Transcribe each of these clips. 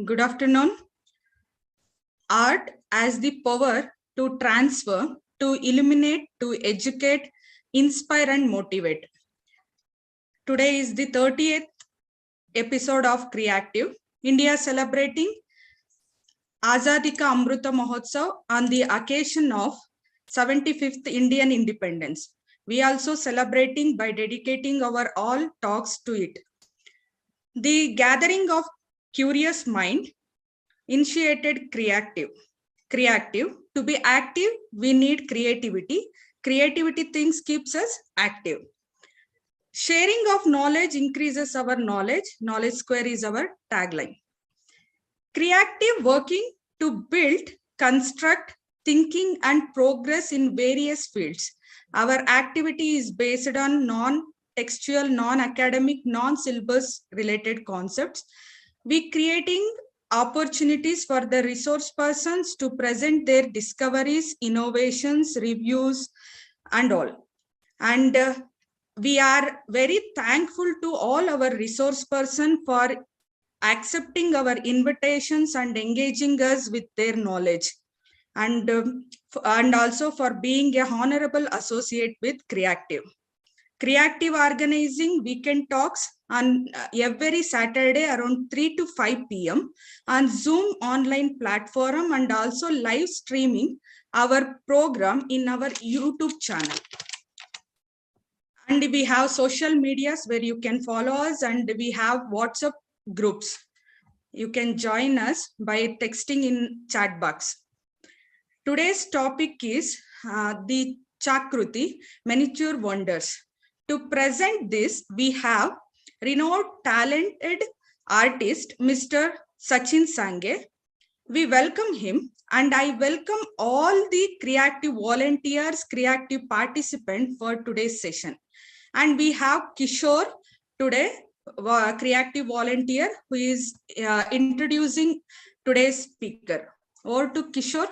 Good afternoon. Art as the power to transfer, to illuminate, to educate, inspire, and motivate. Today is the 30th episode of Creative. India celebrating Azadika Amruta Mahotsav on the occasion of 75th Indian independence. We also celebrating by dedicating our all talks to it. The gathering of curious mind initiated creative. To be active, we need creativity. Creativity things keeps us active. Sharing of knowledge increases our knowledge. Knowledge square is our tagline. Creative working to build, construct, thinking and progress in various fields. Our activity is based on non-textual, non-academic, non-syllabus related concepts. We creating opportunities for the resource persons to present their discoveries, innovations, reviews, and all. And we are very thankful to all our resource person for accepting our invitations and engaging us with their knowledge, and also for being a honorable associate with Creative organizing weekend talks on every Saturday around 3 to 5 p.m. on Zoom online platform, and also live streaming our program in our YouTube channel. And we have social medias where you can follow us, and we have WhatsApp groups. You can join us by texting in chat box. Today's topic is the Chalkurthi, Miniature Wonders. To present this, we have renowned talented artist, Mr. Sachin Sanghe. We welcome him, and I welcome all the creative volunteers, creative participants for today's session. And we have Kishore today, creative volunteer, who is introducing today's speaker. Over to Kishore.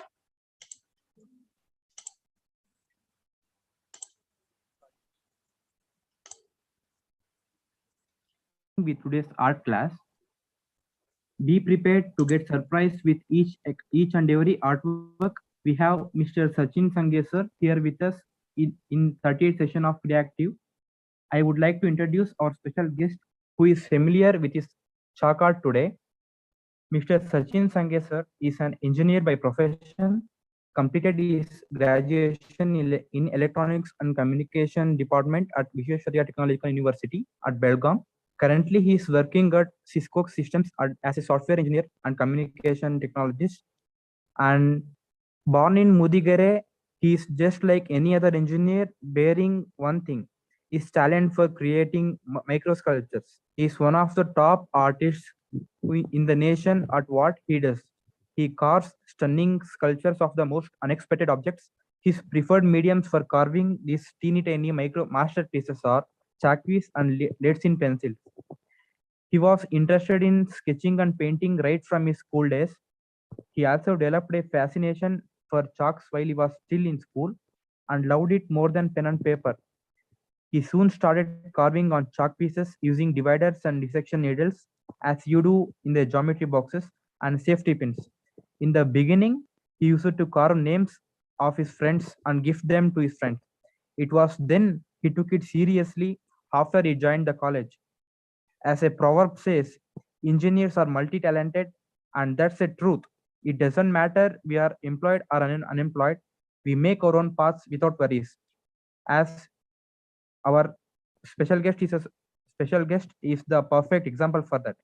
With today's art class, be prepared to get surprised with each and every artwork. We have Mr. Sachin Sanghe sir here with us in 38th session of Creative. I would like to introduce our special guest who is familiar with his chalk art today. Mr. Sachin Sanghe sir is an engineer by profession, completed his graduation in Electronics and Communication Department at Visvesvaraya Technological University at Belgaum. Currently, he is working at Cisco Systems as a software engineer and communication technologist. And born in Mudigere, he is just like any other engineer, bearing one thing: his talent for creating microsculptures. He is one of the top artists in the nation at what he does. He carves stunning sculptures of the most unexpected objects. His preferred mediums for carving these teeny tiny micro masterpieces are chalkpiece and leads in pencils. He was interested in sketching and painting right from his school days. He also developed a fascination for chalks while he was still in school and loved it more than pen and paper. He soon started carving on chalk pieces using dividers and dissection needles, as you do in the geometry boxes, and safety pins. In the beginning, he used to carve names of his friends and gift them to his friends. It was then he took it seriously after he joined the college. As a proverb says, engineers are multi-talented, and that's the truth. It doesn't matter we are employed or unemployed, we make our own paths without worries. As our special guest is the perfect example for that.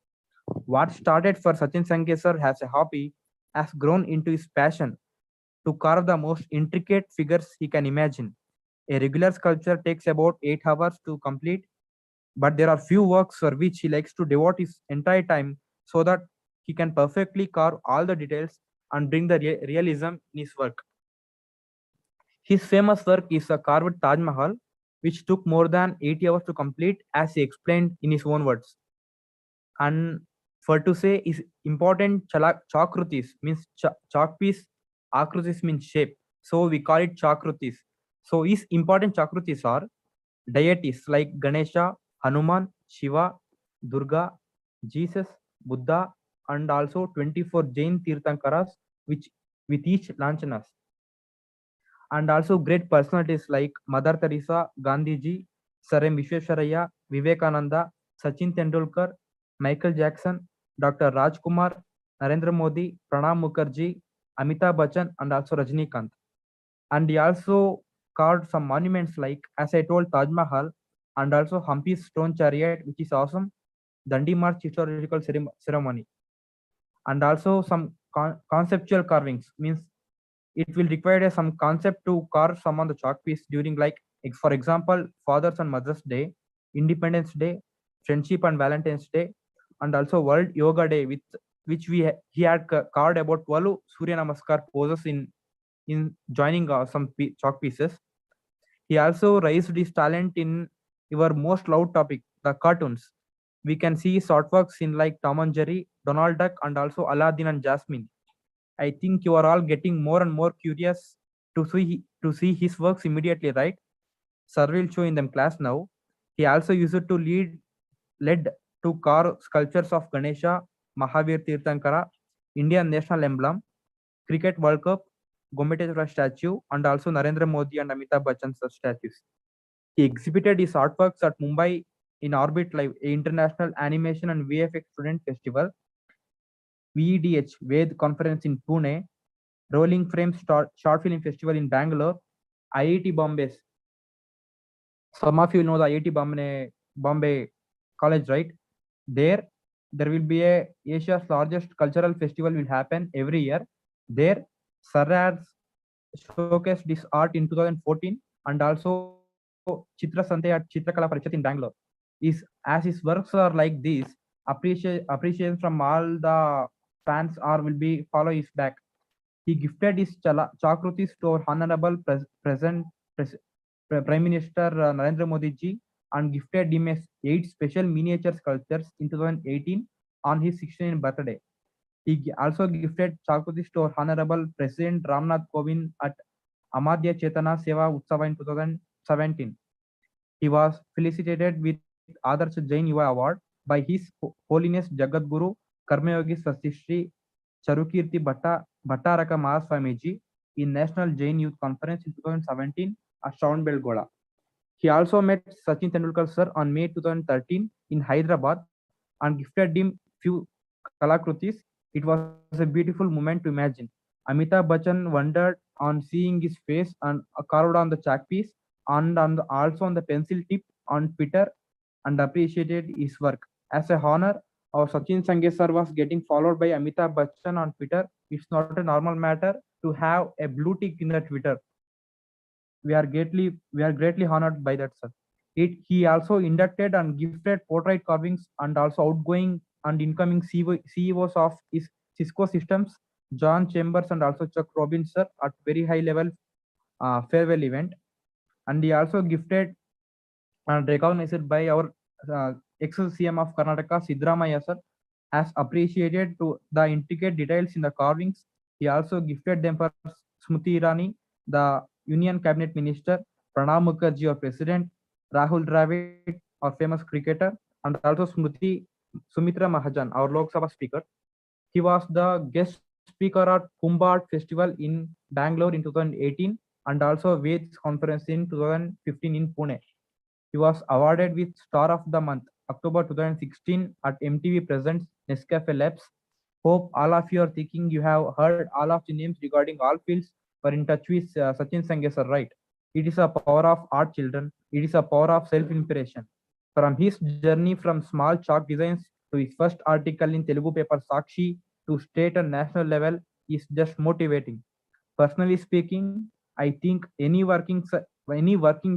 What started for Sachin Sanghe sir as a hobby has grown into his passion to carve the most intricate figures he can imagine. A regular sculpture takes about 8 hours to complete, but there are few works for which he likes to devote his entire time so that he can perfectly carve all the details and bring the realism in his work. His famous work is a carved Taj Mahal, which took more than 80 hours to complete, as he explained in his own words. And for to say is important Chalkurthis means chalk piece, akrutis means shape. So we call it Chalkurthis. So his important Chalkurthis are deities like Ganesha, Hanuman, Shiva, Durga, Jesus, Buddha, and also 24 Jain Tirthankaras, which with each Lanchanas. And also great personalities like Mother Teresa, Gandhiji, Sir M. Vishweswaraya, Vivekananda, Sachin Tendulkar, Michael Jackson, Dr. Rajkumar, Narendra Modi, Pranab Mukherjee, Amitabh Bachchan, and also Rajnikant. And he also carved some monuments like, as I told, Taj Mahal, and also Hampi's Stone Chariot, which is awesome, Dandi March historical ceremony, and also some conceptual carvings, means it will require some concept to carve some on the chalk piece during, like, for example, Father's and Mother's Day, Independence Day, Friendship and Valentine's Day, and also World Yoga Day, with which he had carved about 12 Surya Namaskar poses in joining some chalk pieces. He also raised his talent in your most loved topic, the cartoons. We can see his artworks in like Tom and Jerry, Donald Duck, and also Aladdin and Jasmine. I think you are all getting more and more curious to see his works immediately, right? Sir will show in them class now. He also used to led to carve sculptures of Ganesha, Mahavir Tirthankara, Indian national emblem, Cricket World Cup, Gometeshwara statue, and also Narendra Modi and Amitabh Bachchan statues. He exhibited his artworks at Mumbai in Orbit Live, a international animation and VFX student festival, VEDH Ved conference in Pune, Rolling Frames Short Film Festival in Bangalore, IIT Bombay. Some of you know the IIT Bombay College, right? There, there will be Asia's largest cultural festival will happen every year. There, Sir has showcased this art in 2014, and also Chitra Sante at Chitrakala Parichat in Bangalore. As his works are like this, appreciation from all the fans are will be follow his back. He gifted his Chakrutis to our Honorable Present Prime Minister Narendra Modi ji, and gifted him 8 special miniature sculptures in 2018 on his 16th birthday. He also gifted Chakrutis to our Honorable President Ramnath Kovind at Amadhya Chetana Seva Utsava in 2017. He was felicitated with Adarsh Jain Yuva Award by His Holiness Jagadguru Karmayogi Swastishri Charukirti Bhattaraka Mahaswamiji in National Jain Youth Conference in 2017 at Shravanbelgola. He also met Sachin Tendulkar sir on May 2013 in Hyderabad and gifted him few kalakrutis. It was a beautiful moment to imagine. Amitabh Bachchan wondered on seeing his face and carved on the chalk piece, and also on the pencil tip on Twitter, and appreciated his work. As a honor, our Sachin Sanghe sir was getting followed by Amitabh Bachchan on Twitter. It's not a normal matter to have a blue tick in the Twitter. We are greatly honored by that, sir. He also inducted and gifted portrait carvings and also outgoing and incoming CEOs of his Cisco Systems, John Chambers and also Chuck Robbins, sir, at very high level farewell event. And he also gifted and recognized by our ex-CM of Karnataka, Sidramaya sir, has appreciated to the intricate details in the carvings. He also gifted them for Smriti Irani, the Union Cabinet Minister, Pranab Mukherjee, our President, Rahul Dravid, our famous cricketer, and also Sumitra Mahajan, our Lok Sabha Speaker. He was the guest speaker at Kumbh Art Festival in Bangalore in 2018 and also Ved's conference in 2015 in Pune. He was awarded with Star of the Month, October 2016 at MTV Presents Nescafe Labs. Hope all of you are thinking you have heard all of the names regarding all fields were in touch with Sachin Sanghe sir, right? It is a power of art, children. It is a power of self-inspiration. From his journey from small chalk designs to his first article in Telugu paper Sakshi to state and national level is just motivating. Personally speaking, I think any working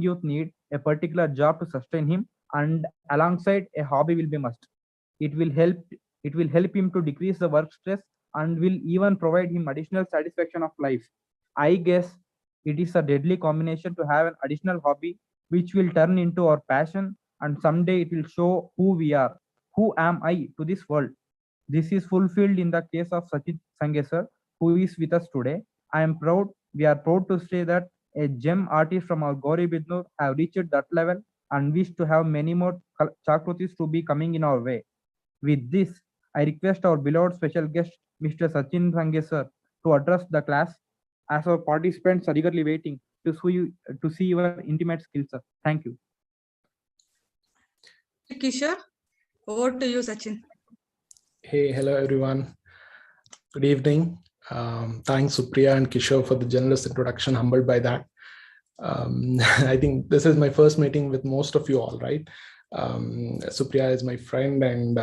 youth need a particular job to sustain him, and alongside a hobby will be must. It will help it will help him to decrease the work stress and will even provide him additional satisfaction of life. I guess it is a deadly combination to have an additional hobby which will turn into our passion, and someday it will show who we are. Who am I to this world? This is fulfilled in the case of Sachin Sanghe sir, who is with us today. We are proud to say that a gem artist from our Gauri Bidnur have reached that level and wish to have many more Chakrutis to be coming in our way. With this, I request our beloved special guest, Mr. Sachin Sanghe sir, to address the class as our participants are eagerly waiting to see your intimate skills, sir. Thank you. Kishore, over to you, Sachin. Hey, hello everyone. Good evening. Thanks Supriya and Kishore for the generous introduction. Humbled by that. I think this is my first meeting with most of you all, right? Supriya is my friend, and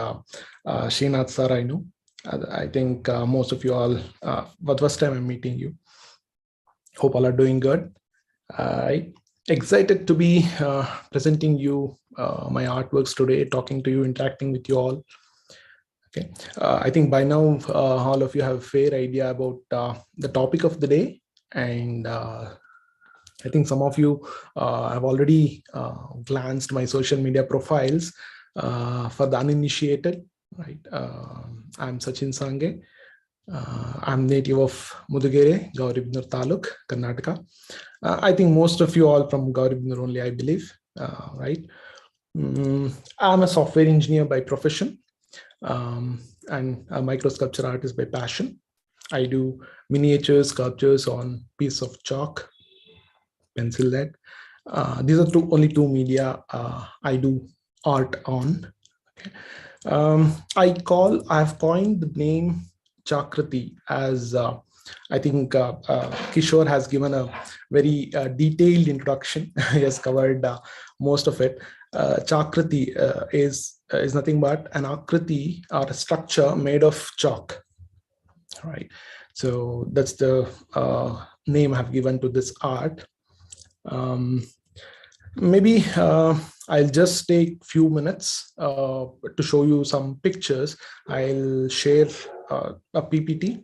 Srinath sir I know. I think most of you all, for the first time I'm meeting you. Hope all are doing good. Excited to be presenting you my artworks today, talking to you, interacting with you all. Okay, I think by now all of you have a fair idea about the topic of the day, and I think some of you have already glanced my social media profiles. For the uninitiated, right? I'm Sachin Sanghe. I'm native of Mudugere, Gauribnur Taluk, Karnataka. I think most of you all from Gauribnur only, I believe, right? I'm a software engineer by profession, and a microsculpture artist by passion. I do miniature sculptures on piece of chalk, pencil lead. These are only two media I do art on. Okay. I've coined the name Chalkurthi as I think Kishore has given a very detailed introduction. He has covered most of it. Chalkurthi is nothing but an akriti, or a structure made of chalk. Right. So that's the name I've given to this art. Maybe I'll just take few minutes to show you some pictures. I'll share a PPT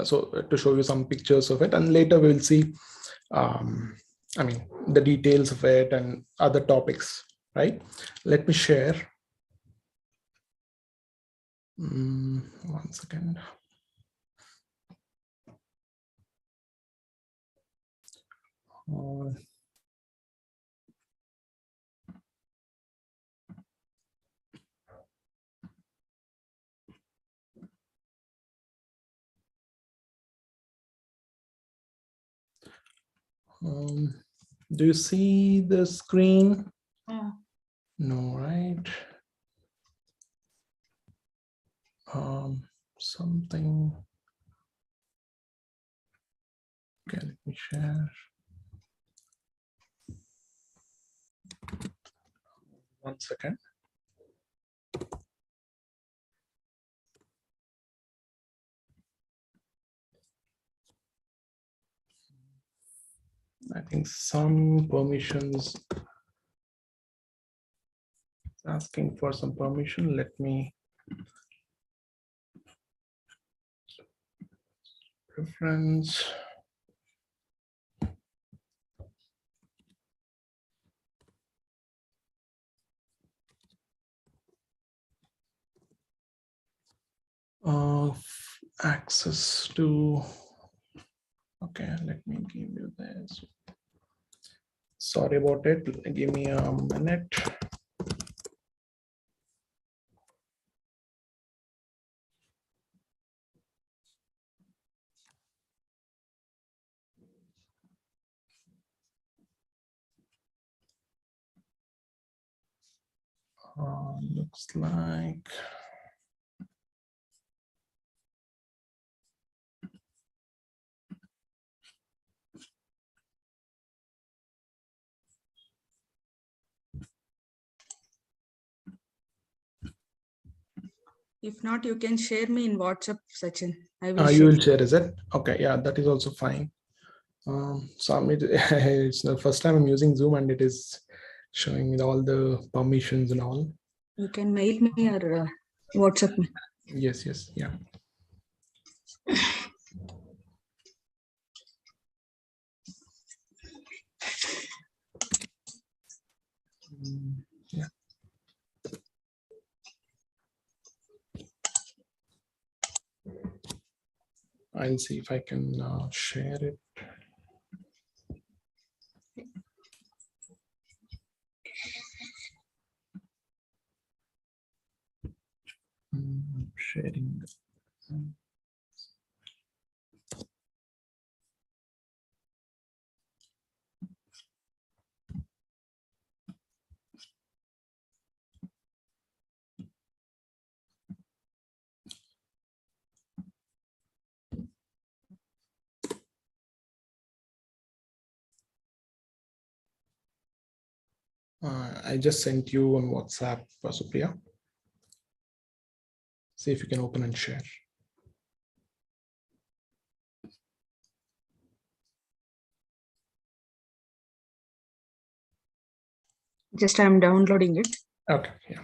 so to show you some pictures of it, and later we'll see I mean the details of it and other topics, right? Let me share. One second. Do you see the screen? No, right? Something. Okay, let me share. One second. I think some permissions, asking for some permission. Let me preference. Access to. Okay, let me give you this. Sorry about it. Give me a minute. Looks like. If not, you can share me in WhatsApp, Sachin. I will You share. will share, is it? Okay, yeah, that is also fine. So it's the first time I'm using Zoom, and it is showing me all the permissions and all. You can mail me or WhatsApp me. Yes, yeah. Yeah. I'll see if I can share it. Sharing. I just sent you on WhatsApp, Supriya. See if you can open and share. Just I'm downloading it. Okay, yeah.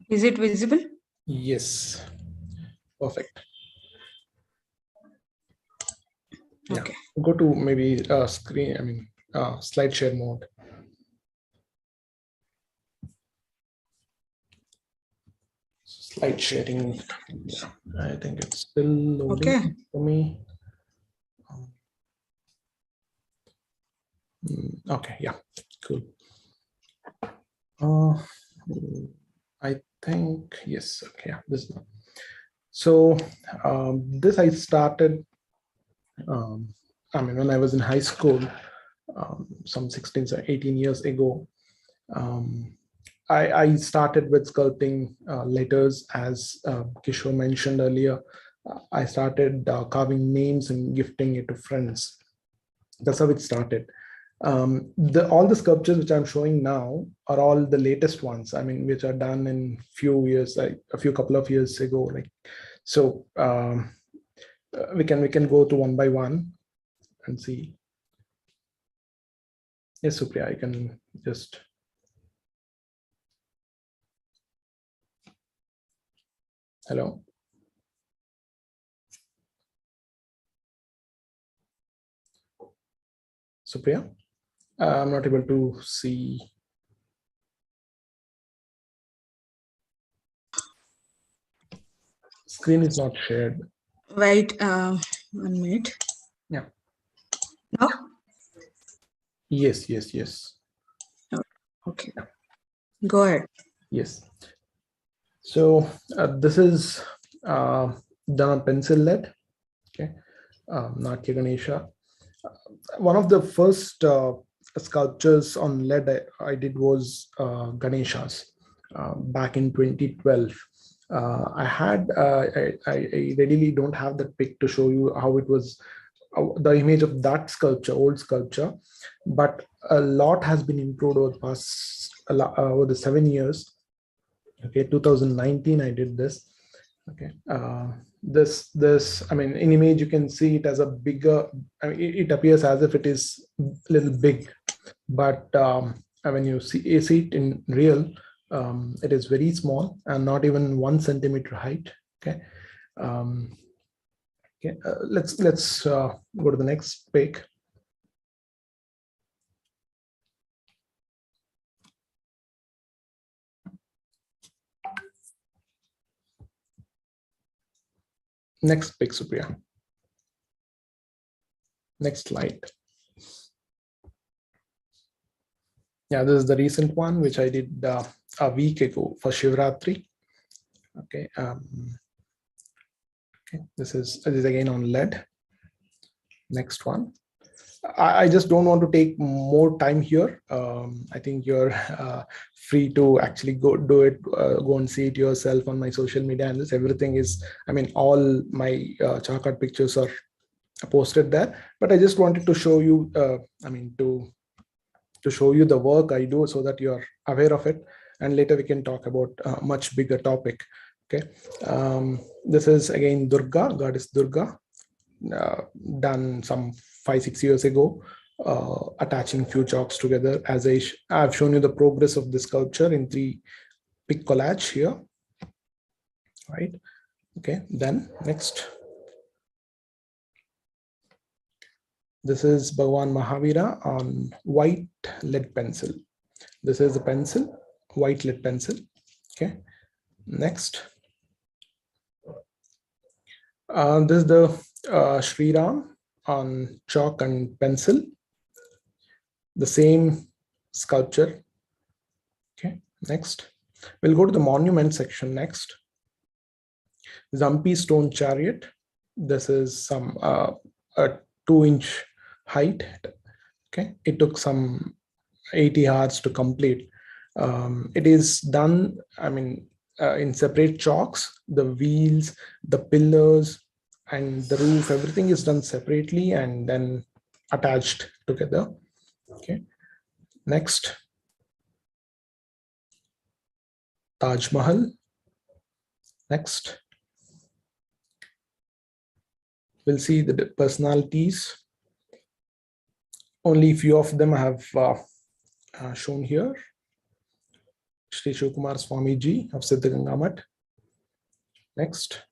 Is it visible? Yes, perfect. Yeah. Okay. Go to maybe screen, slide share mode. Slide sharing. Yeah, I think it's still loading Okay. for me. Okay, yeah, cool. I think, yes, okay, yeah, this one. So this I started, when I was in high school, some 16 or 18 years ago. I started with sculpting letters, as Kishore mentioned earlier. I started carving names and gifting it to friends. That's how it started. All the sculptures which I'm showing now are all the latest ones. Which are done in few years, like a few couple of years ago. Like so, we can go to one by one and see. Yes, Supriya, I can just. Hello. Supriya, I'm not able to see. Screen is not shared. Wait, 1 minute. Yeah. Now? Yes. Okay. Go ahead. Yes. So this is done on pencil lead. Okay. Natya Ganesha. One of the first sculptures on lead I did was Ganeshas back in 2012. I readily don't have that pic to show you how it was, the image of that sculpture, old sculpture, but a lot has been improved over the past over the 7 years. Okay, 2019 I did this. Okay, in image you can see it as a bigger, it appears as if it is a little big, but when you see it in real, it is very small and not even 1 centimeter height. Okay. Okay, let's go to the next pic. Next pic, Supriya. Next slide. Yeah, this is the recent one which I did a week ago for Shivratri. Okay. Okay, this is again on lead. Next one. I just don't want to take more time here. I think you're free to actually go do it, go and see it yourself on my social media handles. Everything is, all my chalk art pictures are posted there. But I just wanted to show you, to show you the work I do so that you're aware of it. And later we can talk about a much bigger topic. Okay. This is again Durga, goddess Durga, done some 5-6 years ago, attaching few chalks together. As I've shown you the progress of this sculpture in 3 pic collage here, right? Okay, then next. This is Bhagwan Mahavira on white lead pencil. This is a pencil, white lead pencil. Okay, next. This is the Sri Ram on chalk and pencil. The same sculpture. Okay, next. We'll go to the monument section next. Zampi stone chariot. This is some a 2-inch height. Okay, it took some 80 hours to complete. It is done, I mean, in separate chalks. The wheels, the pillars, and the roof, everything is done separately and then attached together. Okay, next. Taj Mahal. Next. We'll see the personalities. Only few of them I have shown here. Shri Shivakumar Swamiji of Siddhaganga Math. Next.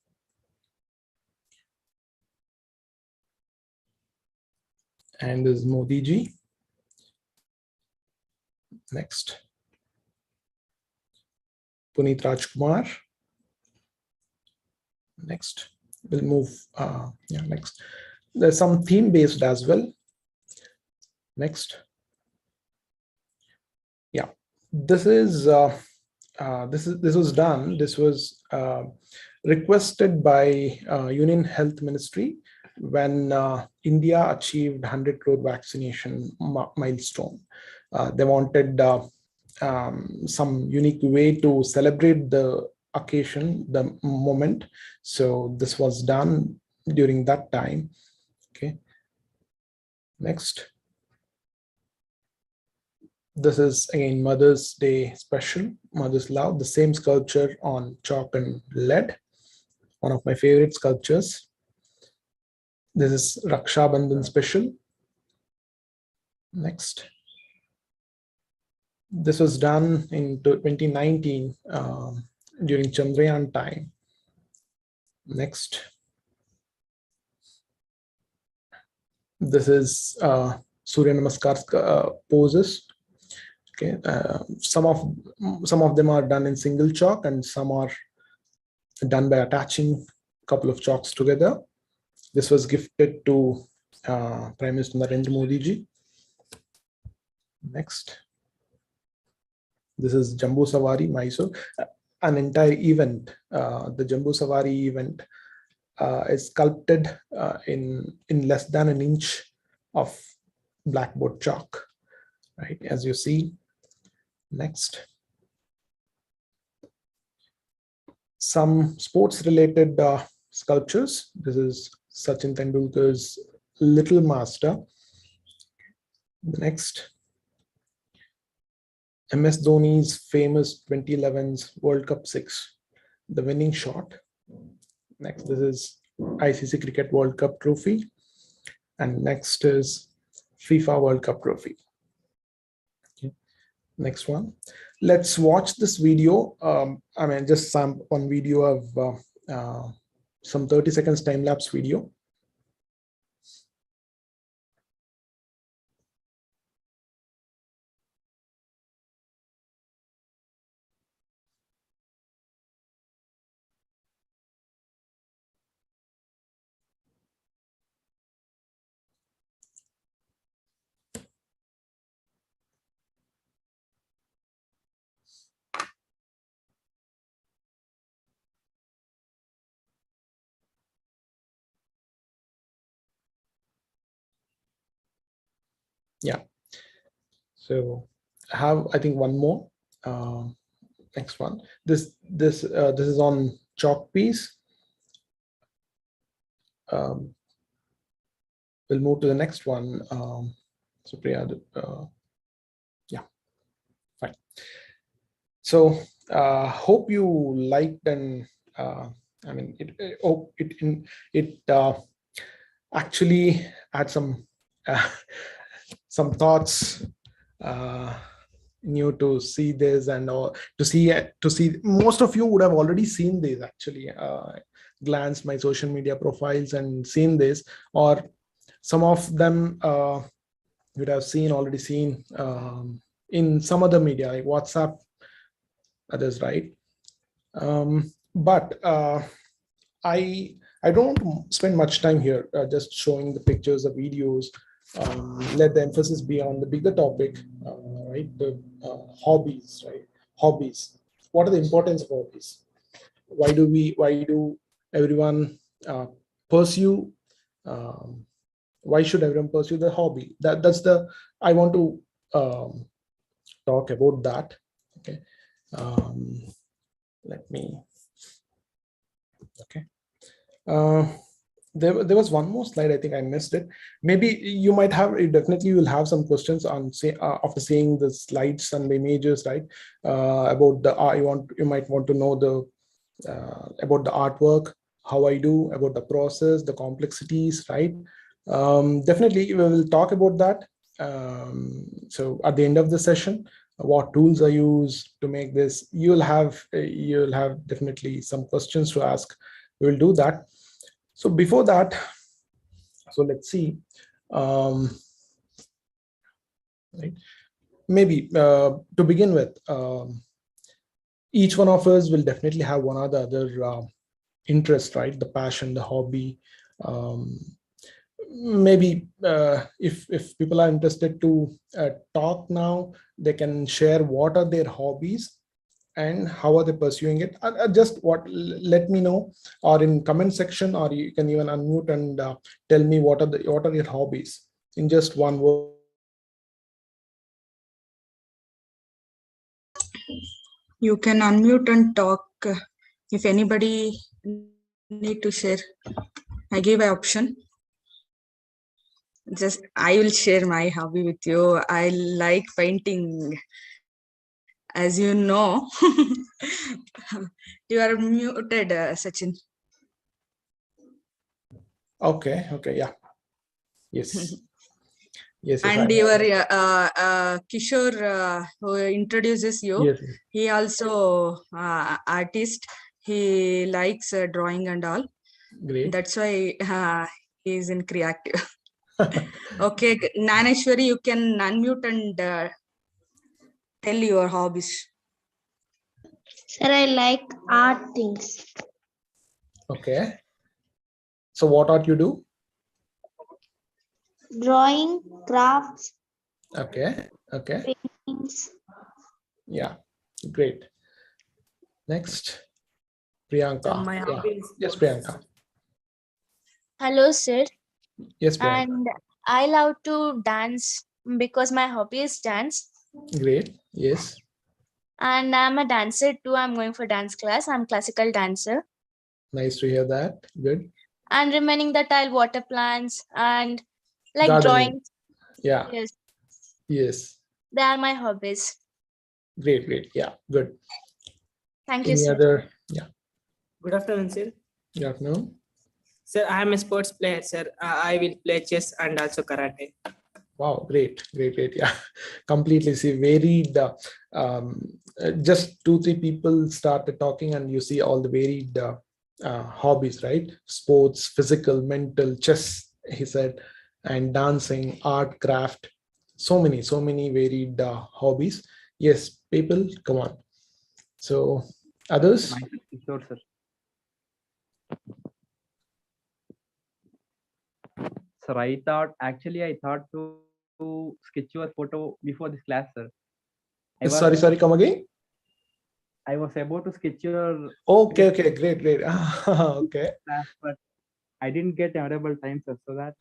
And this is Modi ji. Next. Puneet Rajkumar. Next. We'll move, next. There's some theme based as well. Next. Yeah, this was done. This was requested by Union Health Ministry when India achieved 100 crore vaccination milestone. They wanted some unique way to celebrate the occasion, the moment. So this was done during that time. Okay. Next. This is again Mother's Day special, Mother's Love, the same sculpture on chalk and lead. One of my favorite sculptures. This is Raksha Bandhan special. Next. This was done in 2019 during Chandrayaan time. Next. This is Surya Namaskar poses. Okay, some of them are done in single chalk and some are done by attaching a couple of chalks together. This was gifted to Prime Minister Narendra Modi ji. Next. This is Jambu Savari, Mysore. An entire event, the Jambu Savari event, is sculpted in less than an inch of blackboard chalk, right? As you see. Next. Some sports-related sculptures. This is Sachin Tendulkar's Little Master. Next. MS Dhoni's famous 2011's World Cup 6, the winning shot. Next, this is ICC Cricket World Cup trophy. And next is FIFA World Cup trophy. Okay. Next one. Let's watch this video. I mean, just one video of some 30 seconds time-lapse video. Yeah. So I have, I think, one more. Next one. This is on chalk piece. We'll move to the next one. Supriya, yeah, fine. So hope you liked, and I mean, it actually had some thoughts new to see this, and to see most of you would have already seen this, actually glanced my social media profiles and seen this, or some of them you would have already seen in some other media like WhatsApp, others, right? But I I don't spend much time here, just showing the pictures, the videos. Let the emphasis be on the bigger topic, right? The hobbies, right? Hobbies. What are the importance of hobbies? Why do everyone pursue? Um, why should everyone pursue the hobby? That's the I want to talk about that. Okay. Let me. Okay. Uh, there was one more slide. I think I missed it. Maybe you might have. Definitely, you will have some questions on after seeing the slides and the images, right? About the you might want to know the about the artwork, how I do, about the process, the complexities, right? Definitely, we will talk about that. So at the end of the session, what tools I use to make this, you'll have definitely some questions to ask. We will do that. So before that, so let's see. Right. Maybe to begin with, each one of us will definitely have one or the other interest, right? The passion, the hobby. Maybe if people are interested to talk now, they can share what are their hobbies and how are they pursuing it. Just let me know, or in comment section, or you can even unmute and tell me what are your hobbies in just one word. You can unmute and talk if anybody need to share. I give an option. Just I will share my hobby with you. I like painting. As you know, you are muted, Sachin. Okay, yeah. Yes. Yes, And your Kishore, who introduces you, yes. he also artist. He likes drawing and all. Great. That's why he is in creative. Okay, Naneshwari, you can unmute and tell your hobbies. Sir, I like art things. Okay. So what art you do? Drawing, crafts, Okay. paintings. Yeah, great. Next, Priyanka. My Yeah. hobby is Yes, sports. Priyanka. Hello, sir. Yes, Priyanka. And I love to dance because my hobby is dance. Great. Yes. And I'm a dancer too. I'm going for dance class. I'm classical dancer. Nice to hear that. Good. And remaining that I'll water plants and like Gardening. drawing. Yeah. Yes, Yes. they are my hobbies. Great. Yeah. Good. Thank you, Any sir. other? Yeah. Good afternoon, sir. Good afternoon. Sir, I am a sports player, sir. I will play chess and also karate. Wow. Great. Yeah. Completely see varied. Just 2-3 people started talking, and you see all the varied hobbies, right? Sports, physical, mental, chess. He said, and dancing, art, craft. So many varied hobbies. Yes, people, come on. So others? Sure, sir. Sir, I thought to sketch your photo before this class, sir. Sorry, come again. I was about to sketch your Okay, great. Okay. class, but I didn't get available time, sir. So that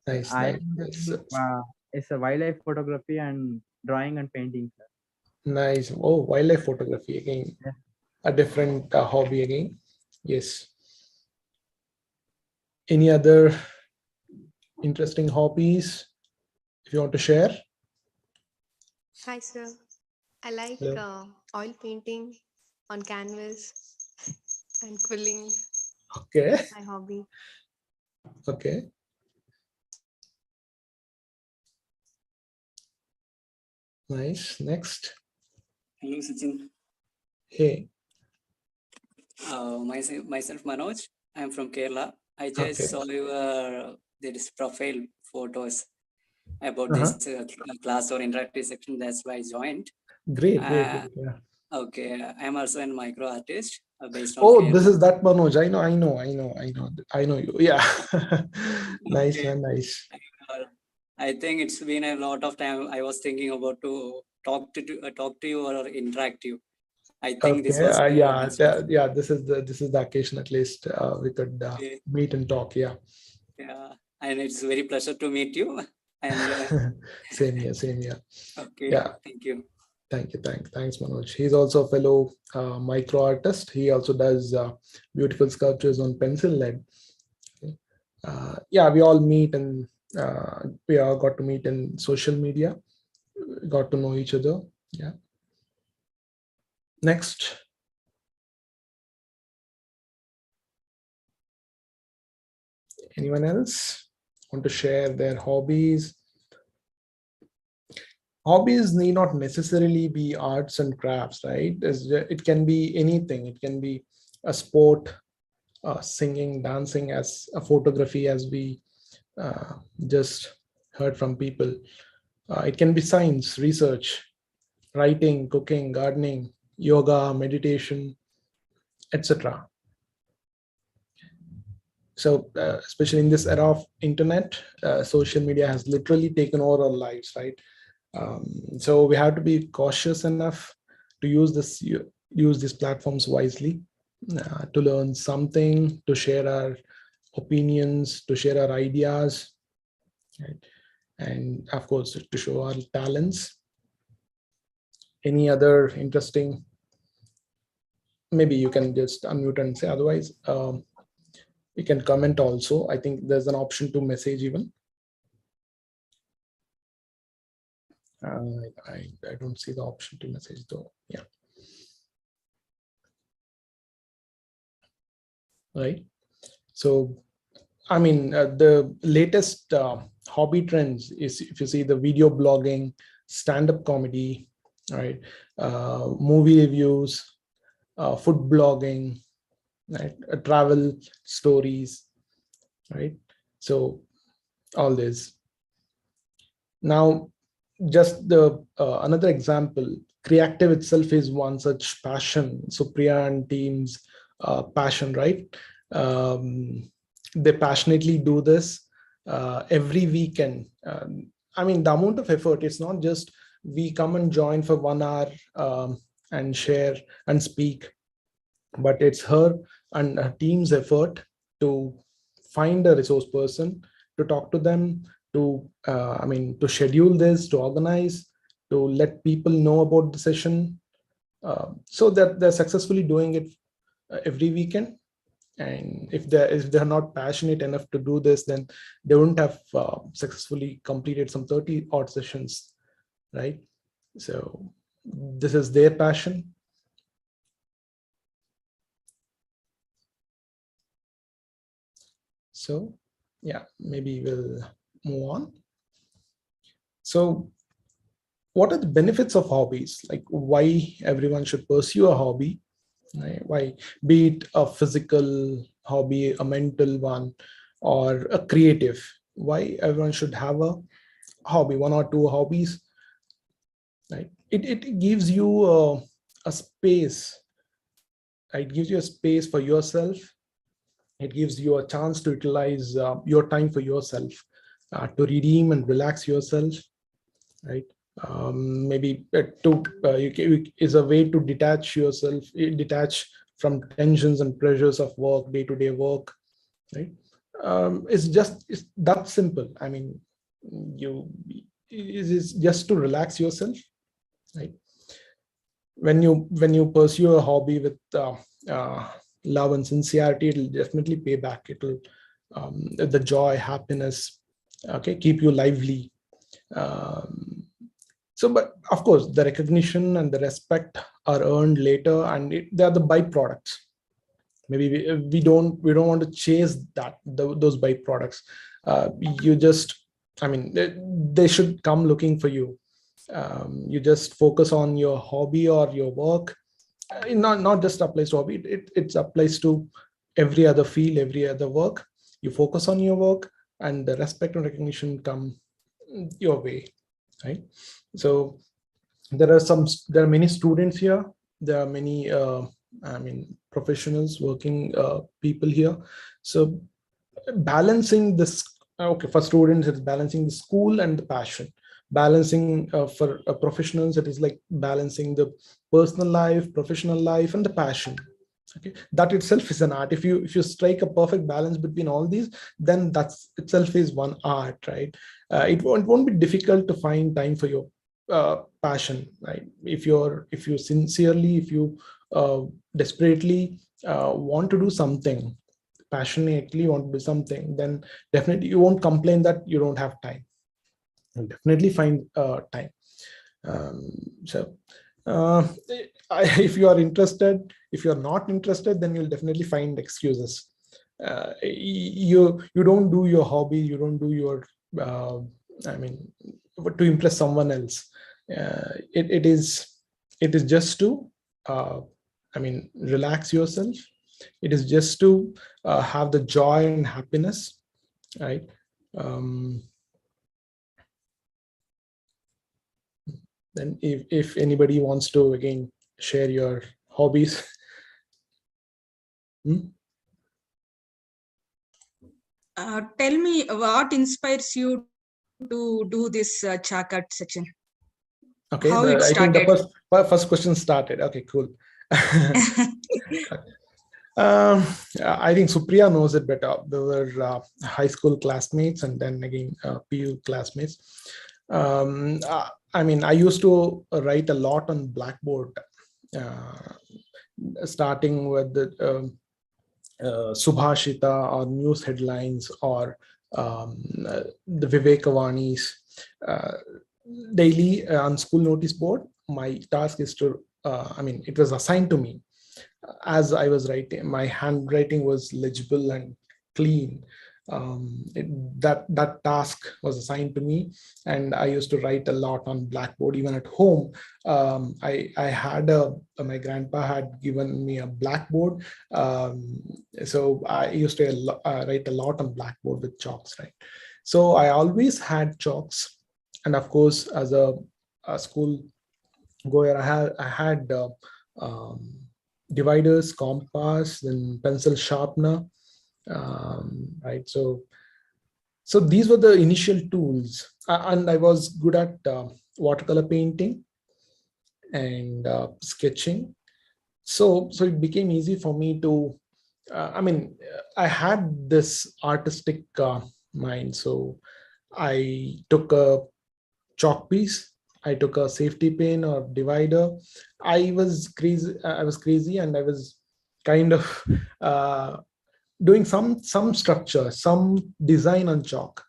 Nice. I am doing it's a wildlife photography and drawing and painting, sir. Nice. Oh, wildlife photography again. Yeah. A different hobby again. Yes. Any other interesting hobbies if you want to share? Hi, sir. I like oil painting on canvas and quilling. Okay. My hobby. Okay. Nice. Next. Hello, Sachin. Hey. Myself Manoj. I'm from Kerala. I just Okay. saw your profile photos about this class or interactive section. That's why I joined. Great. Uh, Yeah. Okay, I'm also a micro artist. based on Oh, Kerala. this is that Manoj. I know you. Yeah. Nice, Okay. man. Nice. I think it's been a lot of time. I was thinking about to talk to you or interact you. I think this Okay. was the Yeah. best of. Yeah. This is the occasion. At least we could Okay. meet and talk. Yeah. Yeah, and it's very pleasure to meet you. And Same here. Same here. okay, Yeah. thank you. Thank you. Thanks, Manoj. He's also a fellow micro artist. He also does beautiful sculptures on pencil lead. Yeah, we all meet and we all got to meet in social media, got to know each other. Yeah. Next. Anyone else want to share their hobbies? Hobbies need not necessarily be arts and crafts, right? It can be anything. It can be a sport, singing, dancing, as a photography, as we just heard from people. It can be science, research, writing, cooking, gardening, yoga, meditation, etc. So especially in this era of internet, social media has literally taken over our lives, right? So we have to be cautious enough to use these platforms wisely, to learn something, to share our opinions, to share our ideas, right? And of course to show our talents. Any other interesting, maybe you can just unmute and say, otherwise you can comment also. I think there's an option to message even. I don't see the option to message though. Yeah. Right. So, I mean, the latest hobby trends is, if you see, the video blogging, stand-up comedy, right? Movie reviews, food blogging, right? Travel stories, right? So all this. Now, just the another example, creative itself is one such passion. So Priya and team's passion, right? They passionately do this every weekend. I mean, the amount of effort, it's not just we come and join for 1 hour and share and speak, but it's her and her team's effort to find a resource person, to talk to them, to I mean, to schedule this, to organize, to let people know about the session, so that they're successfully doing it every weekend. And if they're not passionate enough to do this, then they wouldn't have successfully completed some 30 odd sessions, right? So this is their passion. So yeah, maybe we'll move on. So what are the benefits of hobbies? Like, why everyone should pursue a hobby, right? Why, be it a physical hobby, a mental one, or a creative, why everyone should have a hobby, one or two hobbies, right? It gives you a space, right? It gives you a space for yourself. It gives you a chance to utilize your time for yourself, to redeem and relax yourself, right? Maybe is a way to detach yourself, detach from tensions and pressures of work, day-to-day work, right? It's that simple. I mean, it is just to relax yourself, right? When you pursue a hobby with love and sincerity, it'll definitely pay back. It'll the joy, happiness, okay, keep you lively. So, but of course, the recognition and the respect are earned later, and they are the byproducts. Maybe we don't want to chase those byproducts. You just, I mean, they should come looking for you. You just focus on your hobby or your work. Not just applies to hobby. It applies to every other field, every other work. You focus on your work, and the respect and recognition come your way, right? So there are many students here. There are many professionals, working people here. So balancing this, okay, for students, it's balancing the school and the passion. Balancing for professionals, it is like balancing the personal life, professional life, and the passion. Okay, that itself is an art. If you strike a perfect balance between all these, then that's itself is one art, right? It won't be difficult to find time for your passion, right? If you sincerely, if you desperately want to do something, passionately want to do something, then definitely you won't complain that you don't have time. You'll definitely find time. So if you are interested, if you're not interested, then you'll definitely find excuses. You don't do your hobby, you don't do your to impress someone else. It is just to relax yourself. It is just to have the joy and happiness, right? Then if anybody wants to again share your hobbies. Tell me what inspires you to do this Chakat, Sachin? Okay, How it I think the started? first question started. Okay, cool. I think Supriya knows it better. We were high school classmates and then again PU classmates. I used to write a lot on blackboard, starting with the Subhashita or news headlines or the Vivekavanis. Daily on school notice board, my task is to, it was assigned to me. As I was writing, my handwriting was legible and clean. That task was assigned to me, and I used to write a lot on blackboard. Even at home, I had my grandpa had given me a blackboard, so I used to write a lot on blackboard with chalks, right? So I always had chalks, and of course, as a school goer, I had dividers, compass, then pencil sharpener, right? So these were the initial tools, and I was good at watercolor painting and sketching. So it became easy for me to. I had this artistic mind, so I took a chalk piece. I took a safety pin or divider. I was crazy, and I was kind of doing some structure, some design on chalk.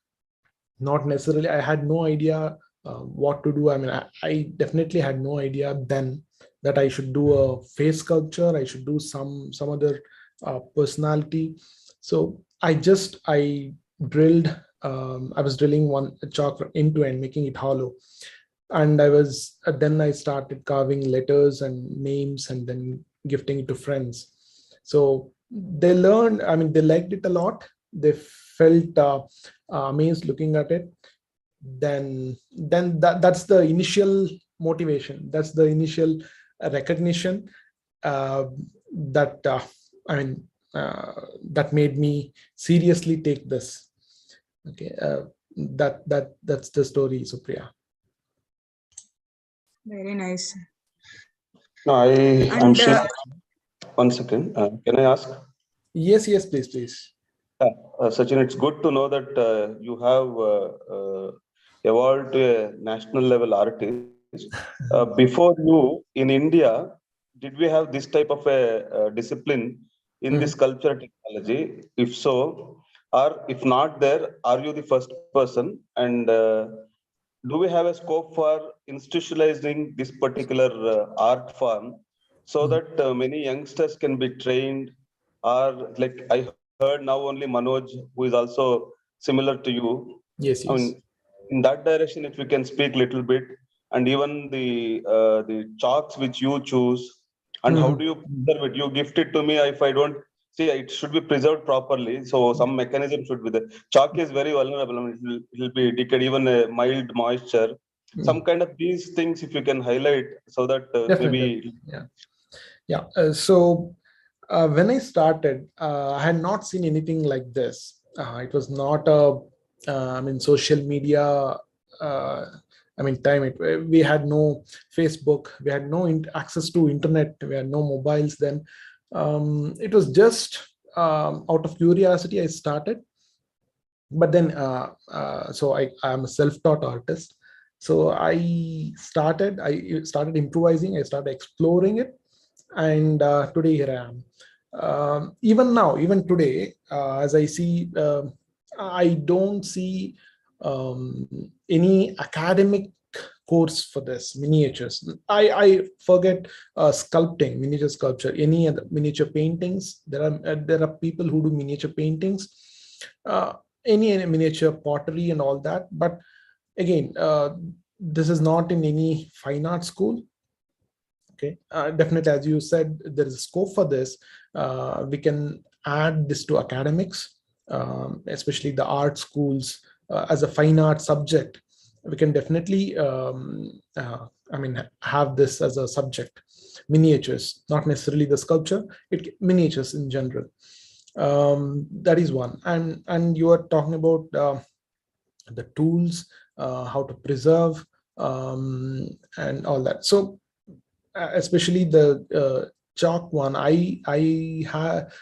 Not necessarily, I had no idea what to do. I definitely had no idea then that I should do a face sculpture. I should do some other personality. So I drilled. I was drilling one chalk end to end, making it hollow. And then I started carving letters and names and then gifting it to friends. So they learned, they liked it a lot. They felt amazed looking at it. Then that's the initial motivation. That's the initial recognition that that made me seriously take this. Okay, that's the story, Supriya. Very nice. No, I'm sure. 1 second. Can I ask? Yes, please. Sachin, it's good to know that you have evolved to a national level artist. Before you, in India, did we have this type of a discipline in this culture technology? If so, or if not there, are you the first person? And do we have a scope for institutionalizing this particular art form so that many youngsters can be trained? Or like I heard now only Manoj, who is also similar to you. Yes. In that direction, if you can speak a little bit, and even the chalks which you choose, and how do you preserve it? You gift it to me. If I don't see, it should be preserved properly. So some mechanism should be there. Chalk is very vulnerable. It will be decayed, even a mild moisture. Some kind of these things, if you can highlight, so that maybe. Yeah. When I started, I had not seen anything like this. It was not social media. Time. We had no Facebook. We had no access to internet. We had no mobiles then. It was just out of curiosity I started. But then, I'm a self-taught artist. So I started improvising. I started exploring it, and today here I am. Even today, as I see, I don't see any academic course for this miniatures. I forget sculpting, miniature sculpture, any other miniature paintings. There are people who do miniature paintings, uh, any miniature pottery and all that. But again, this is not in any fine art school. Okay, definitely, as you said, there is scope for this. We can add this to academics, especially the art schools, as a fine art subject. We can definitely have this as a subject. Miniatures, not necessarily the sculpture, miniatures in general. That is one. And you are talking about the tools, how to preserve, and all that. So especially the chalk one, I have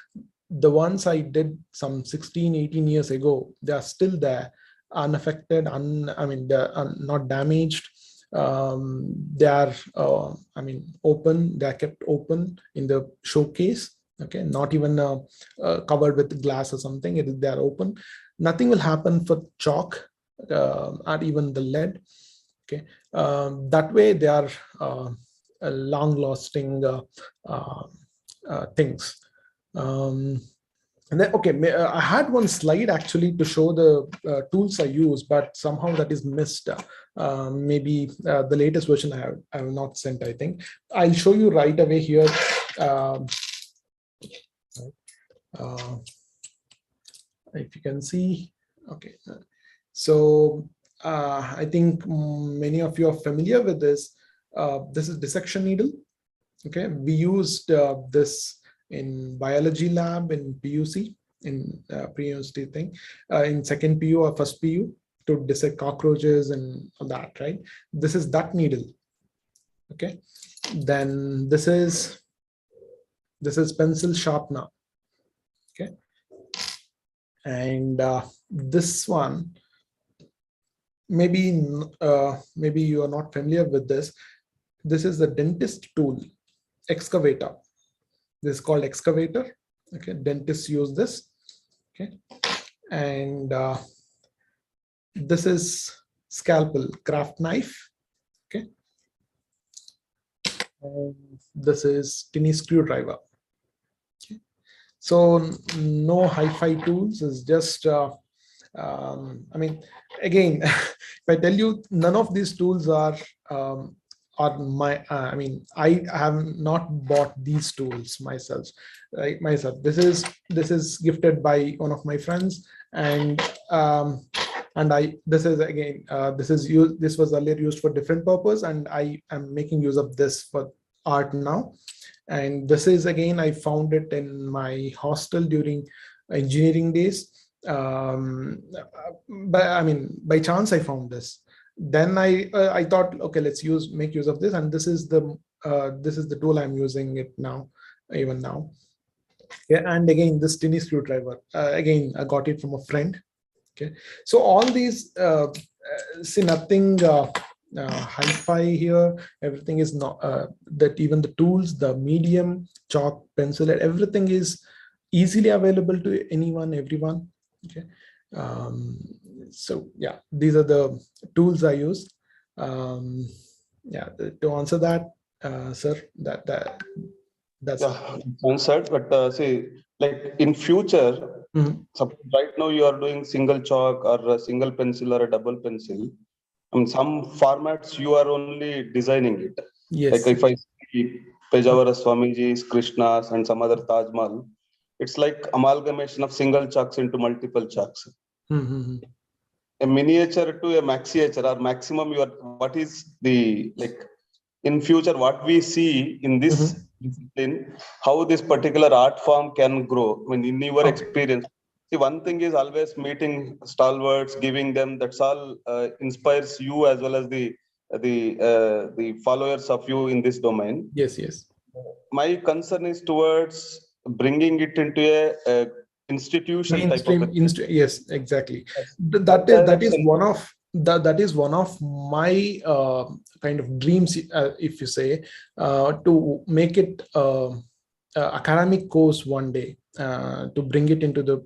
the ones I did some 16-18 years ago. They are still there, unaffected, they're not damaged. They are open. They are kept open in the showcase. Okay, not even covered with glass or something. They are open. Nothing will happen for chalk or even the lead. Okay, that way they are long-lasting things. And then, okay, I had one slide actually to show the tools I use, but somehow that is missed. Maybe the latest version I have not sent, I think. I'll show you right away here. If you can see, okay. So I think many of you are familiar with this. This is dissection needle. Okay, we used this in biology lab in PUC, in pre-university thing, in second PU or first PU, to dissect cockroaches and all that, right? This is that needle. Okay, then this is pencil sharpener. Okay, and this one, maybe you are not familiar with this. This is the dentist tool, excavator. This is called excavator. Okay, dentists use this. Okay, and this is scalpel, craft knife. Okay, and this is tiny screwdriver. Okay, so no hi-fi tools. Is just again, if I tell you, none of these tools are my. I have not bought these tools myself. Right, myself. This is gifted by one of my friends, and this is again this was earlier used for different purpose, and I am making use of this for art now. And this is again, I found it in my hostel during engineering days. By chance I found this. Then I thought, okay, let's make use of this, and this is the tool I'm using it now, even now. Yeah, and again, this tiny screwdriver, again, I got it from a friend. Okay, so all these see, nothing hi-fi here. Everything is not that. Even the tools, the medium, chalk, pencil, everything is easily available to anyone, everyone. Okay, so yeah, these are the tools I use. Yeah, to answer that, sir, that's answered. But see, like in future, right now you are doing single chalk or a single pencil or a double pencil. Some formats you are only designing it. Yes. Like if I see Pejawara Swamiji's, Krishna's, and some other Taj Mahal, it's like amalgamation of single chalks into multiple chalks. A miniature to a maxiature or maximum, what is the, like in future, what we see in this discipline, how this particular art form can grow. I mean, in your Okay. experience, see, one thing is always meeting stalwarts, giving them. That's all inspires you as well as the followers of you in this domain. Yes, yes. My concern is towards bringing it into a institution type of Mainstream, yes, exactly. that That is direction. that is one of my kind of dreams, if you say, to make it academic course one day, to bring it into the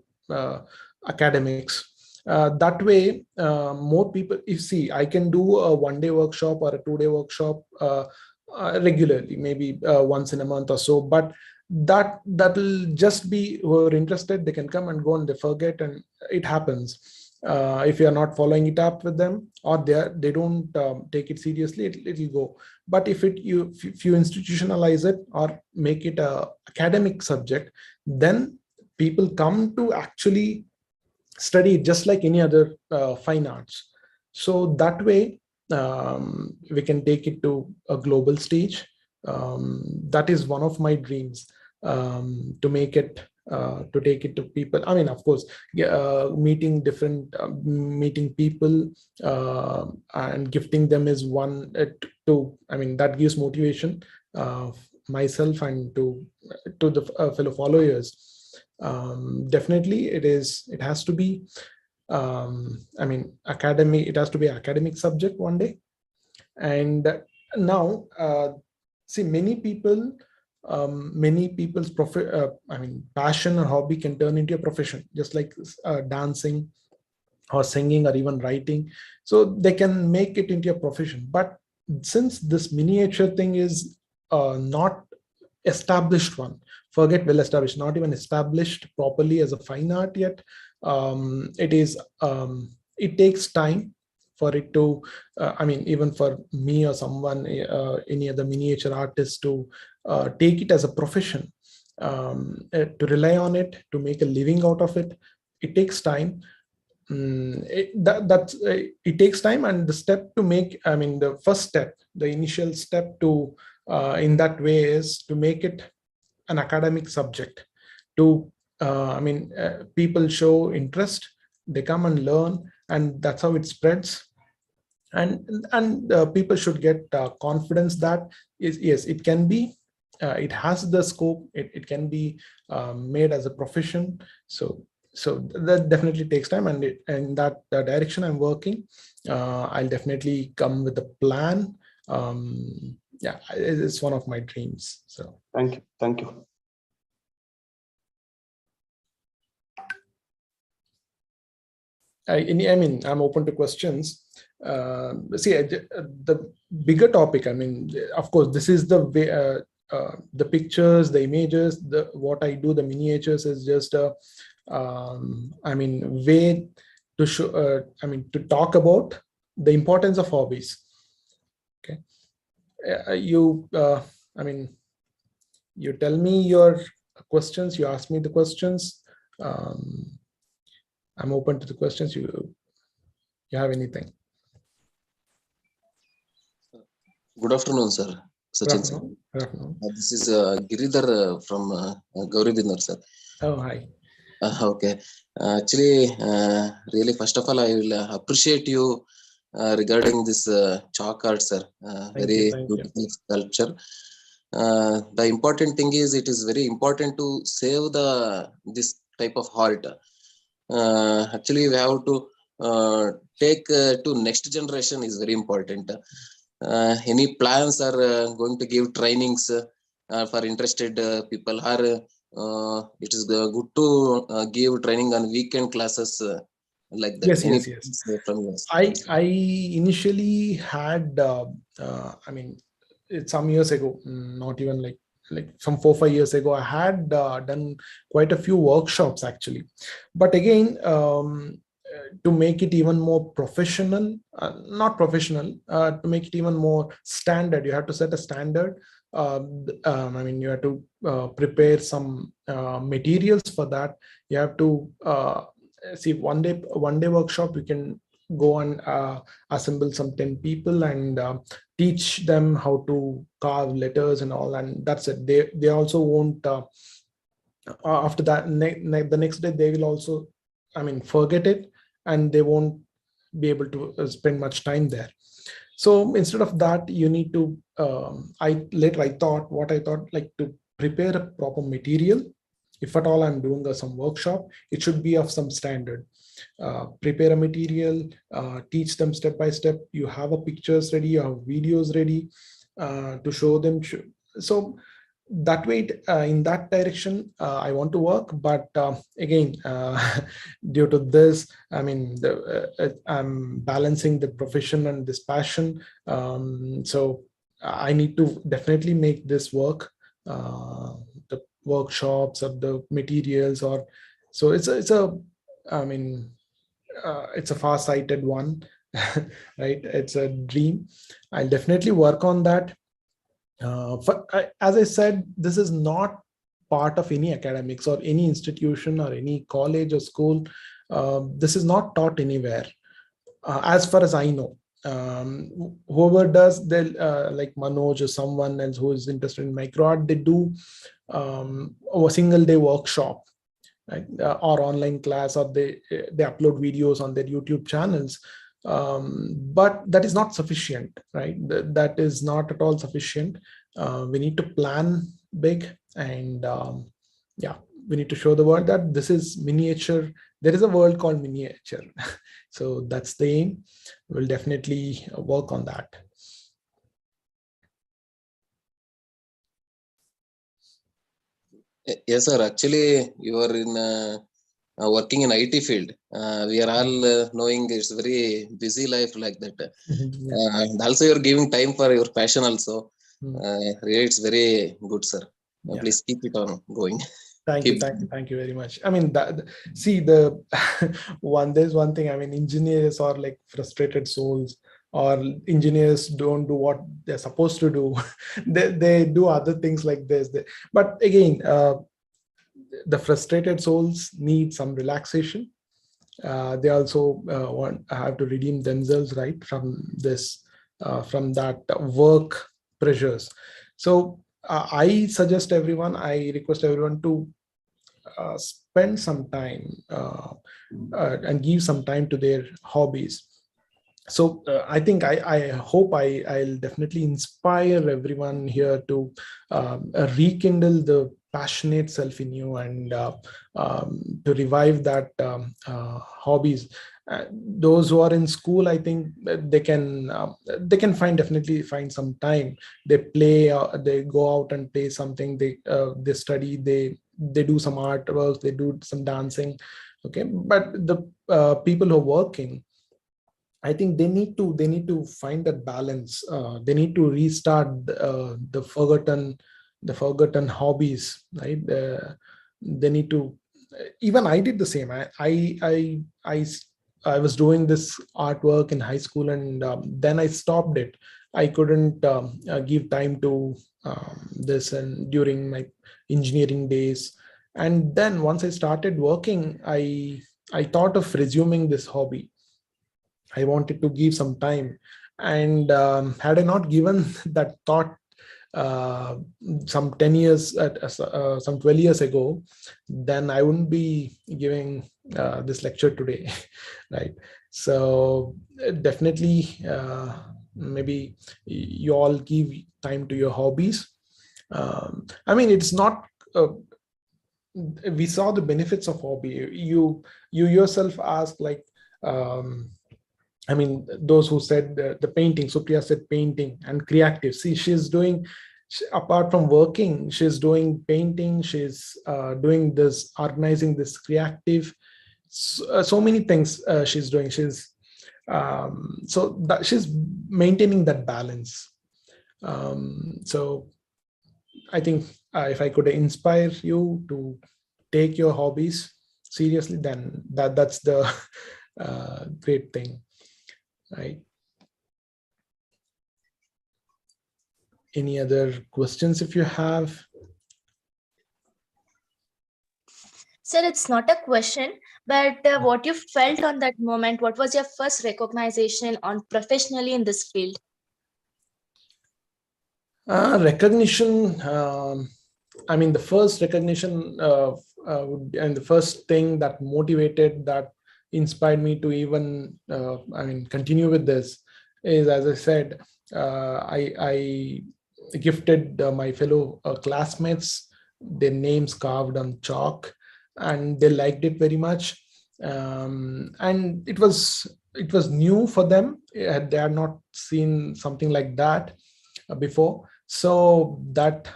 academics. That way, more people. If see, I can do a 1-day workshop or a 2-day workshop regularly, maybe once in a month or so, but that'll just be who are interested, they can come and go and they forget, and it happens. If you are not following it up with them, or they don't take it seriously, it'll go. But if you institutionalize it or make it a academic subject, then people come to actually study it just like any other fine arts. So that way, we can take it to a global stage. That is one of my dreams, to make it, to take it to people. I mean, of course, meeting people and gifting them is one. I mean, that gives motivation, myself and to the fellow followers. Definitely, it has to be. I mean, academy. It has to be an academic subject one day. And now, see, many people's passion or hobby can turn into a profession, just like dancing or singing or even writing. So they can make it into a profession. But since this miniature thing is not established one, forget well established, not even established properly as a fine art yet, it takes time for it to, I mean, even for me or someone, any other miniature artist to take it as a profession, to rely on it, to make a living out of it. It takes time. It takes time, and the step to make, I mean, the first step, the initial step to in that way is to make it an academic subject. To people show interest, they come and learn, and that's how it spreads. And people should get confidence that yes, it can be, it has the scope, it can be made as a profession. So that definitely takes time, and in that direction I'm working. I'll definitely come with a plan. Yeah, it's one of my dreams. So thank you. I'm open to questions. See, the bigger topic, I mean, of course, this is the way, the pictures, the images, what I do, the miniatures is just a, way to show, to talk about the importance of hobbies. Okay. You tell me your questions, you ask me the questions. I'm open to the questions. You have anything? Good afternoon, sir. Sachin Sanghe. Good afternoon. This is Giridhar from Gauribinar, sir. Oh, hi. Okay. Actually, really, first of all, I will appreciate you regarding this chalk art, sir. Very beautiful sculpture. The important thing is, it is very important to save this type of art. Actually, we have to take to next generation is very important. Any plans are going to give trainings for interested people? It is good to give training on weekend classes like that. Yes. From yours? I initially had, it's some years ago, not even like some 4 or 5 years ago, I had done quite a few workshops actually. But again, to make it even more professional, to make it even more standard, you have to set a standard. You have to prepare some materials for that. You have to see one day workshop, you can go and assemble some 10 people and teach them how to carve letters and all, and that's it. They also won't after that the next day they will also, I mean, forget it, and they won't be able to spend much time there. So instead of that, you need to I thought like to prepare a proper material. If at all I'm doing some workshop, it should be of some standard. Prepare a material, teach them step by step. You have a pictures ready, you have videos ready to show them. So that way, in that direction, I want to work. But again, due to this, I mean, I'm balancing the profession and this passion. So I need to definitely make this work. The workshops or the materials, or so it's a I mean, it's a far-sighted one, right? It's a dream. I'll definitely work on that. As I said, this is not part of any academics or any institution or any college or school. This is not taught anywhere, as far as I know. Whoever does, they like Manoj or someone else who is interested in micro art, they do a single day workshop, right? Or online class, or they upload videos on their YouTube channels. But that is not sufficient, right? That is not at all sufficient. We need to plan big, and yeah, we need to show the world that this is miniature. There is a world called miniature. So that's the aim. We'll definitely work on that. Yes, sir. Actually, you are in working in IT field. We are all knowing it's very busy life like that. Yeah. And also you're giving time for your passion also. Really, it's very good, sir. Yeah. Please keep it on going. Thank you very much. I mean, see, there's one thing. I mean, engineers are like frustrated souls, or engineers don't do what they're supposed to do. they do other things like this. But again, the frustrated souls need some relaxation. They also have to redeem themselves, right, from this, from that work pressures. So I request everyone to spend some time and give some time to their hobbies. So I think I hope I'll definitely inspire everyone here to rekindle the passionate self in you, and to revive that hobbies. Those who are in school, I think they can definitely find some time. They play, they go out and play something. They study. They do some artwork. They do some dancing. Okay, but the people who are working, I think they need to find that balance. They need to restart the forgotten hobbies, right? They need to. Even I did the same. I was doing this artwork in high school, and then I stopped it. I couldn't give time to this, and during my engineering days. And then once I started working, I thought of resuming this hobby. I wanted to give some time, and had I not given that thought uh, some 10 years, some 12 years ago, then I wouldn't be giving this lecture today, right? So definitely, maybe you all give time to your hobbies. I mean, it's not. We saw the benefits of hobby. You yourself asked, like. I mean, those who said the painting, Supriya said painting and creative. See, apart from working, she's doing painting, she's doing this, organizing this creative, so many things she's doing. She's she's maintaining that balance. So I think if I could inspire you to take your hobbies seriously, then that's the great thing. Right. Any other questions if you have? Sir, it's not a question, But what you felt on that moment? What was your first recognition on professionally in this field? Recognition. I mean, the first recognition and the first thing that motivated, that inspired me to even, continue with this is, as I said, I gifted my fellow classmates their names carved on chalk, and they liked it very much. And it was new for them. They had not seen something like that before. So that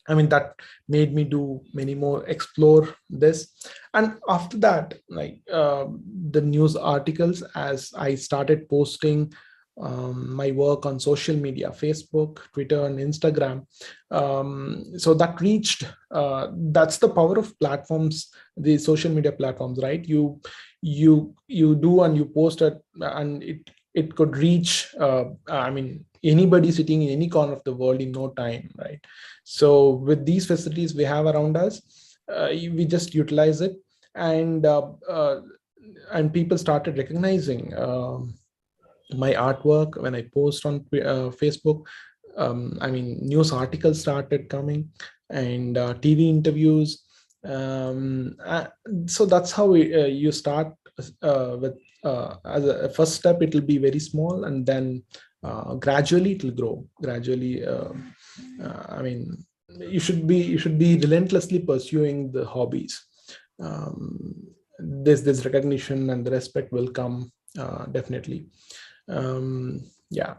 that made me do many more, explore this. And after that, the news articles, as I started posting my work on social media, Facebook, Twitter, and Instagram. So that reached, that's the power of platforms, the social media platforms, right? You do, and you post it, and it could reach anybody sitting in any corner of the world in no time, right? So with these facilities we have around us, we just utilize it, and people started recognizing my artwork when I post on Facebook. News articles started coming, and TV interviews. So that's how you start with. As a first step, it will be very small, and then gradually it will grow. Gradually, you should be relentlessly pursuing the hobbies. This recognition and the respect will come, definitely. Yeah.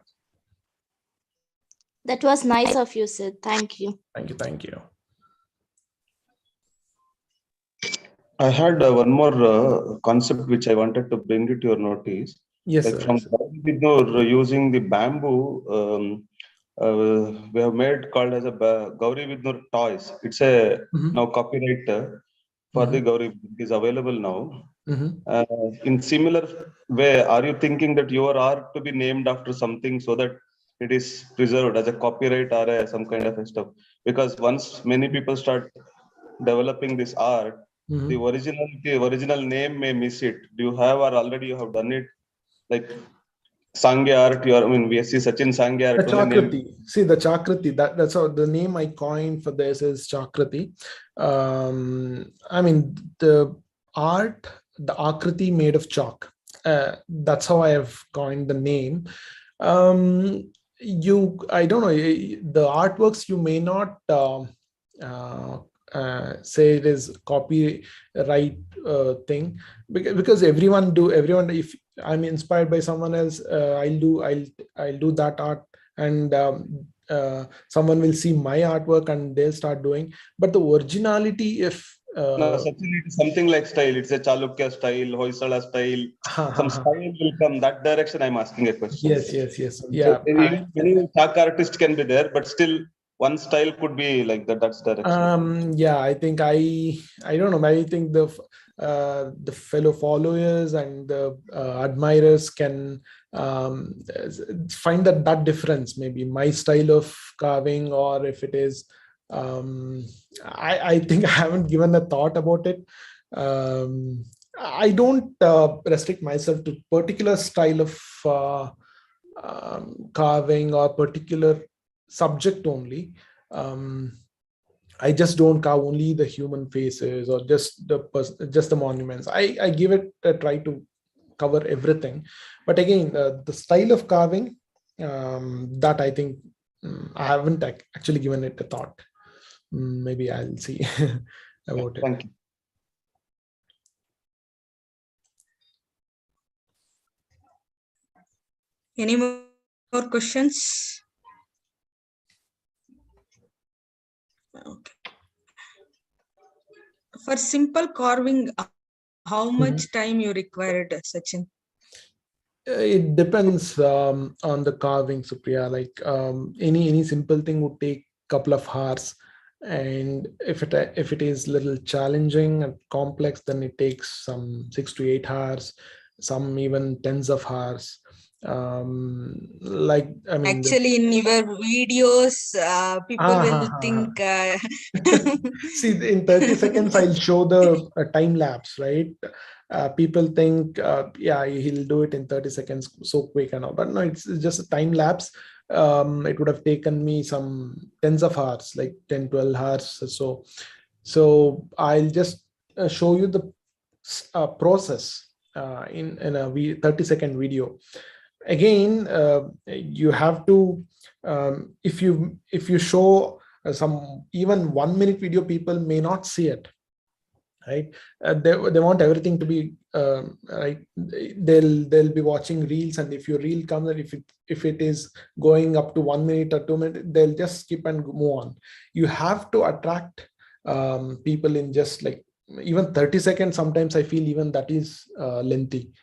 That was nice of you, Sid. Thank you. Thank you. I had one more concept which I wanted to bring it to your notice. Yes, like sir. from using the bamboo, we have made called as a Gauri Vidnur toys. It's a now copyright for the Gauri is available now. In similar way, are you thinking that your art to be named after something so that it is preserved as a copyright or some kind of stuff? Because once many people start developing this art, the original name may miss it. Do you have, or already you have done it? Like Sanghe art, we see Sachin Sanghe art. The Chalkurthi. See, the Chalkurthi, that's how the name I coined for this is Chalkurthi. The art, the Akriti made of chalk. That's how I have coined the name. I don't know, the artworks you may not say it is copyright thing, because everyone, if I'm inspired by someone else, I'll do that art, and someone will see my artwork and they'll start doing. But the originality, if it's something like style, it's a Chalukya style, Hoysala style, some style will come that direction. I'm asking a question. Yes. Yeah. Many chalk artists can be there, but still one style could be like that. That's direction. Yeah, I think I don't know. I think the fellow followers and the admirers can find that difference. Maybe my style of carving, or if it is, I think I haven't given a thought about it. I don't restrict myself to particular style of carving or particular subject only. I just don't carve only the human faces or just the monuments. I give it a try to cover everything. But again, the style of carving, that I think I haven't actually given it a thought. Maybe I'll see about it. Thank you. Any more questions? Okay. For simple carving, how much time you required, Sachin? It depends on the carving, Supriya. Like any simple thing would take a couple of hours, and if it is little challenging and complex, then it takes some 6 to 8 hours, some even tens of hours. Like, I mean, actually in your videos, people will think. See, in 30 seconds, I'll show the time lapse, right? People think, yeah, he'll do it in 30 seconds so quick and all, but no, it's just a time lapse. It would have taken me some tens of hours, like 10, 12 hours or so. So I'll just show you the process in a 30-second video. Again, you have to, if you show some even 1 minute video, people may not see it, right? They want everything to be right. They'll be watching reels, and if your reel comes, and if it is going up to 1 minute or 2 minutes, they'll just skip and move on. You have to attract people in just like even 30 seconds. Sometimes I feel even that is lengthy.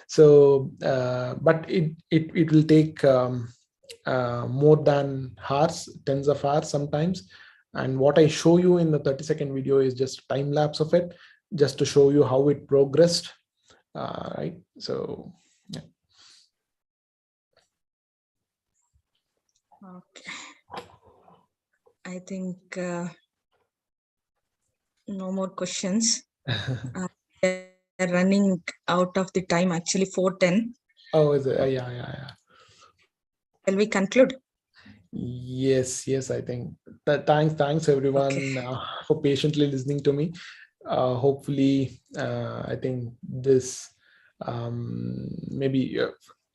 So but it will take more than hours, tens of hours sometimes. And what I show you in the 30-second video is just a time lapse of it, just to show you how it progressed, right? So yeah. Okay, I think no more questions. We are running out of the time, actually 4:10. Oh, is it? Yeah. Shall we conclude? Yes, I think that. Thanks everyone for patiently listening to me. Hopefully, I think this maybe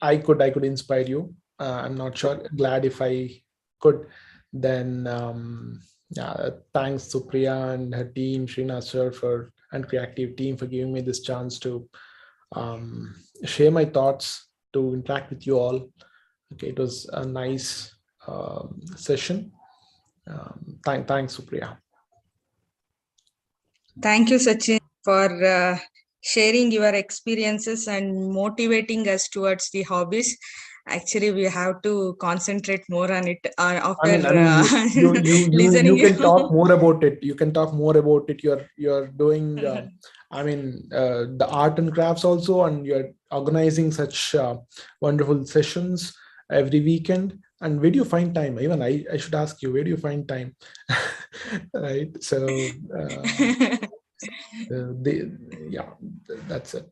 I could inspire you. I'm not sure. Glad if I could. Then yeah, thanks Supriya and her team, Srinath sir and creative team for giving me this chance to share my thoughts, to interact with you all. Okay, it was a nice session. Thanks, Supriya. Thank you, Sachin, for sharing your experiences and motivating us towards the hobbies. Actually, we have to concentrate more on it after listening. You can talk more about it. You can talk more about it. You're doing, the art and crafts also, and you're organizing such wonderful sessions every weekend. And where do you find time? Even I should ask you, where do you find time? Right. So yeah, that's it.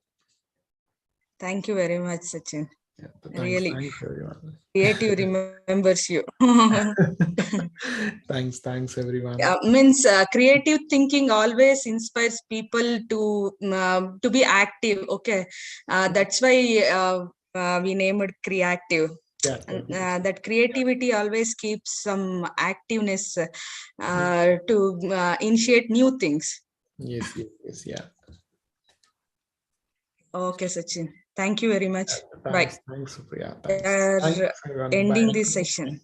Thank you very much, Sachin. Yeah, really, thanks everyone. Creative remembers you. Thanks everyone. Means creative thinking always inspires people to be active. Okay, that's why we named it creative. Yeah, that creativity always keeps some activeness to initiate new things. Yes, yeah. Okay, Sachin. Thank you very much. Bye. Thanks, Supriya. We are ending this session.